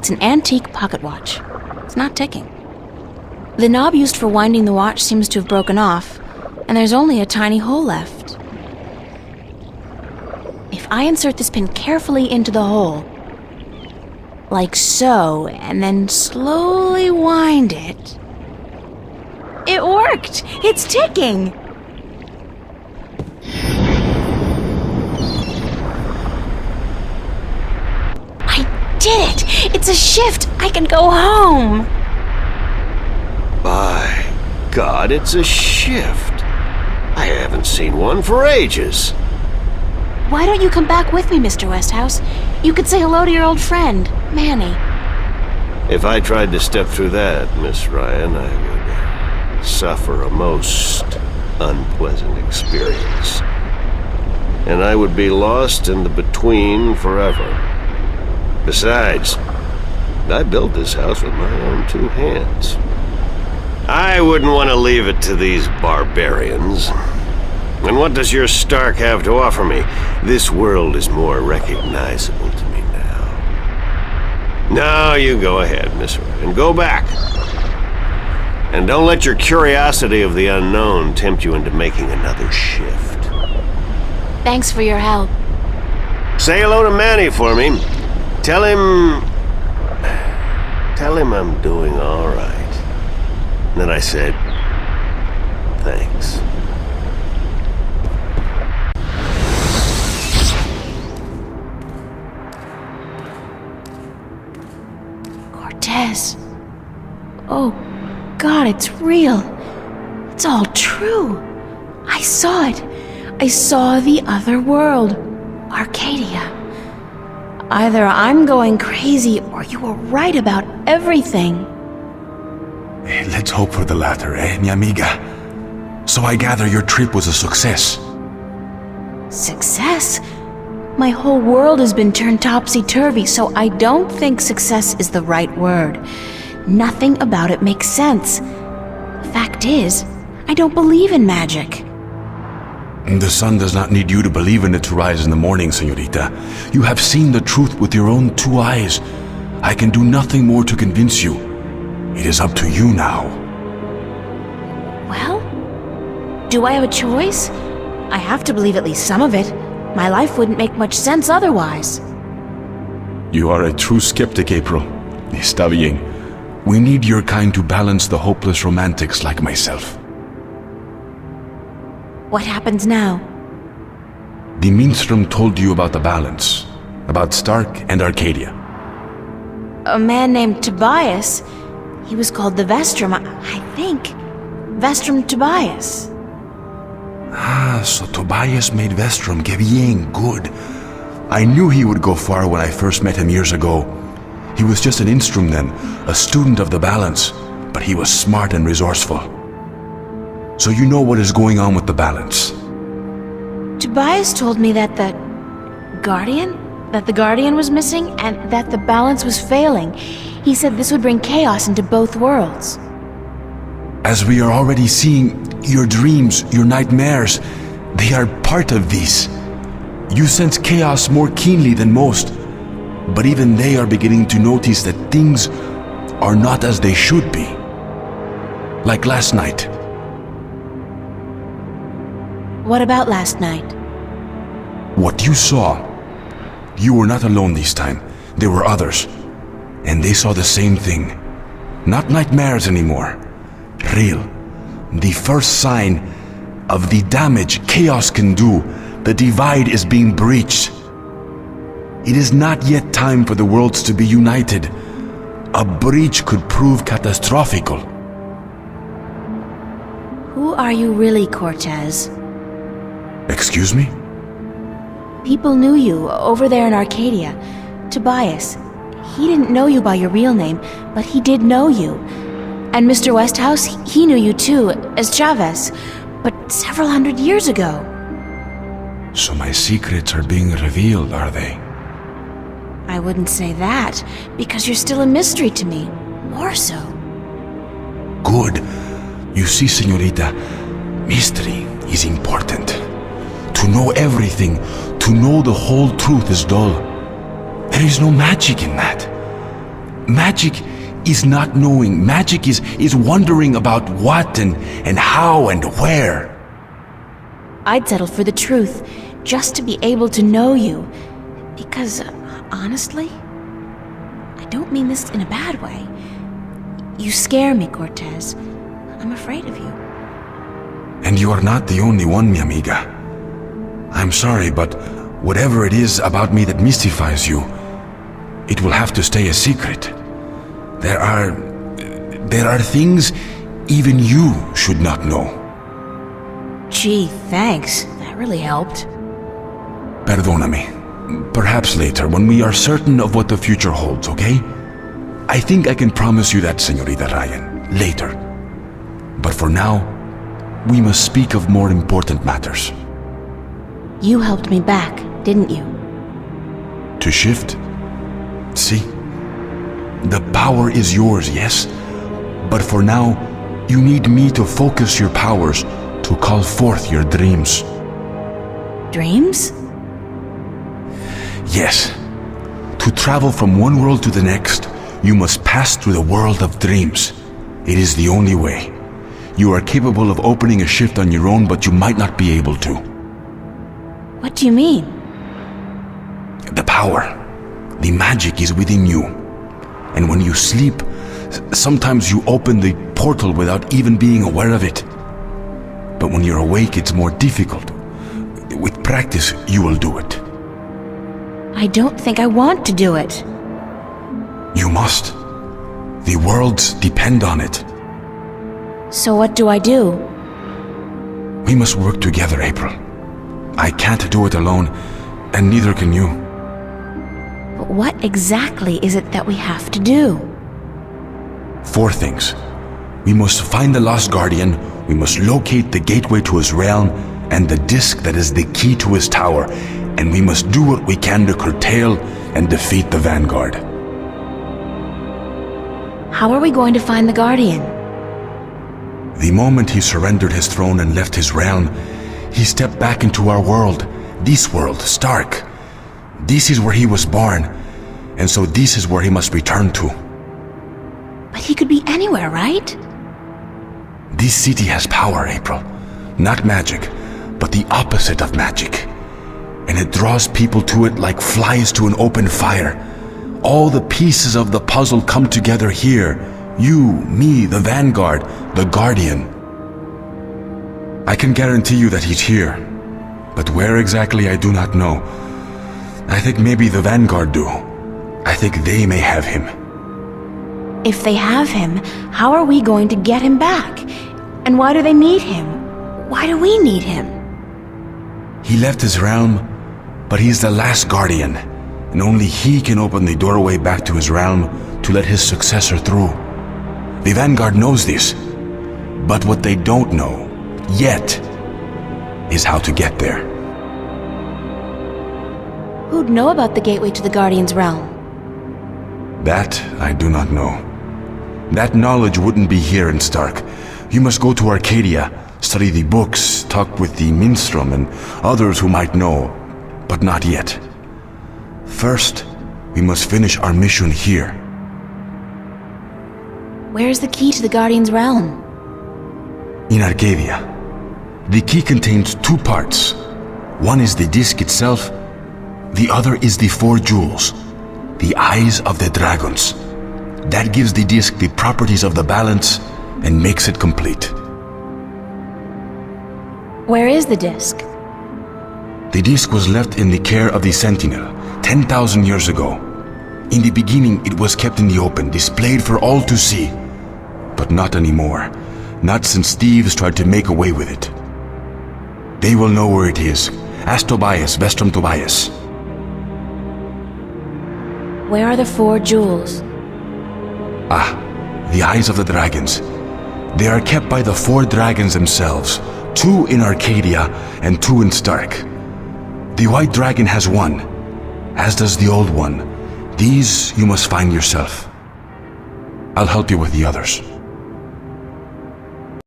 It's an antique pocket watch. It's not ticking. The knob used for winding the watch seems to have broken off, and there's only a tiny hole left. If I insert this pin carefully into the hole, like so, and then slowly wind it... It worked! It's ticking! I did it! It's a shift! I can go home! By God, it's a shift. I haven't seen one for ages. Why don't you come back with me, Mr. Westhouse? You could say hello to your old friend, Manny. If I tried to step through that, Miss Ryan, I would suffer a most unpleasant experience. And I would be lost in the between forever. Besides, I built this house with my own two hands. I wouldn't want to leave it to these barbarians. And what does your Stark have to offer me? This world is more recognizable to me now. Now you go ahead, Miss Ryan. Go back. And don't let your curiosity of the unknown tempt you into making another shift. Thanks for your help. Say hello to Manny for me. Tell him I'm doing all right. And then I said, thanks. Cortez. Oh, God, it's real. It's all true. I saw it. I saw the other world. Arcadia. Either I'm going crazy or you were right about everything. Let's hope for the latter, mi amiga? So I gather your trip was a success. Success? My whole world has been turned topsy-turvy, so I don't think success is the right word. Nothing about it makes sense. Fact is, I don't believe in magic. The sun does not need you to believe in it to rise in the morning, señorita. You have seen the truth with your own two eyes. I can do nothing more to convince you. It is up to you now. Well, do I have a choice? I have to believe at least some of it. My life wouldn't make much sense otherwise. You are a true skeptic, April. Está bien. We need your kind to balance the hopeless romantics like myself. What happens now? The minstrel told you about the balance, about Stark and Arcadia. A man named Tobias. He was called the Vestrum, I think. Vestrum Tobias. Ah, so Tobias made Vestrum. Que bien, good. I knew he would go far when I first met him years ago. He was just an instrument then, a student of the balance, but he was smart and resourceful. So you know what is going on with the balance. Tobias told me that the Guardian was missing and that the balance was failing. He said this would bring chaos into both worlds. As we are already seeing, your dreams, your nightmares, they are part of these. You sense chaos more keenly than most, but even they are beginning to notice that things are not as they should be. Like last night. What about last night? What you saw, you were not alone this time. There were others. And they saw the same thing. Not nightmares anymore. Real. The first sign of the damage chaos can do. The divide is being breached. It is not yet time for the worlds to be united. A breach could prove catastrophical. Who are you really, Cortez? Excuse me? People knew you over there in Arcadia. Tobias. He didn't know you by your real name, but he did know you. And Mr. Westhouse, he knew you too, as Chavez, but several hundred years ago. So my secrets are being revealed, are they? I wouldn't say that, because you're still a mystery to me. More so. Good. You see, señorita, mystery is important. To know everything, to know the whole truth is dull. There is no magic in that. Magic is not knowing. Magic is wondering about what and how and where. I'd settle for the truth, just to be able to know you. Because, honestly, I don't mean this in a bad way. You scare me, Cortez. I'm afraid of you. And you are not the only one, mi amiga. I'm sorry, but whatever it is about me that mystifies you, it will have to stay a secret. There are things even you should not know. Gee, thanks. That really helped. Perdóname. Perhaps later, when we are certain of what the future holds, okay? I think I can promise you that, Señorita Ryan, later. But for now, we must speak of more important matters. You helped me back, didn't you? To shift? See? The power is yours, yes? But for now, you need me to focus your powers to call forth your dreams. Dreams? Yes. To travel from one world to the next, you must pass through the world of dreams. It is the only way. You are capable of opening a shift on your own, but you might not be able to. What do you mean? The power, the magic is within you. And when you sleep, sometimes you open the portal without even being aware of it. But when you're awake, it's more difficult. With practice, you will do it. I don't think I want to do it. You must. The worlds depend on it. So what do I do? We must work together, April. I can't do it alone, and neither can you. But what exactly is it that we have to do? 4 things. We must find the Lost Guardian, we must locate the gateway to his realm, and the disc that is the key to his tower, and we must do what we can to curtail and defeat the Vanguard. How are we going to find the Guardian? The moment he surrendered his throne and left his realm, he stepped back into our world, this world, Stark. This is where he was born, and so this is where he must return to. But he could be anywhere, right? This city has power, April. Not magic, but the opposite of magic. And it draws people to it like flies to an open fire. All the pieces of the puzzle come together here. You, me, the Vanguard, the Guardian. I can guarantee you that he's here. But where exactly I do not know. I think maybe the Vanguard do. I think they may have him. If they have him, how are we going to get him back? And why do they need him? Why do we need him? He left his realm, but he's the last Guardian, and only he can open the doorway back to his realm to let his successor through. The Vanguard knows this, but what they don't know, yet, is how to get there. Who'd know about the gateway to the Guardian's realm? That I do not know. That knowledge wouldn't be here in Stark. You must go to Arcadia, study the books, talk with the Minstrom and others who might know, but not yet. First, we must finish our mission here. Where's the key to the Guardian's realm? In Arcadia. The key contains 2 parts. One is the disc itself, the other is the 4 jewels, the eyes of the dragons. That gives the disc the properties of the balance and makes it complete. Where is the disc? The disc was left in the care of the Sentinel 10,000 years ago. In the beginning, it was kept in the open, displayed for all to see. But not anymore. Not since thieves tried to make away with it. They will know where it is. Ask Tobias, Vestrum Tobias. Where are the 4 jewels? Ah, the eyes of the dragons. They are kept by the 4 dragons themselves. 2 in Arcadia and 2 in Stark. The white dragon has 1, as does the old one. These you must find yourself. I'll help you with the others.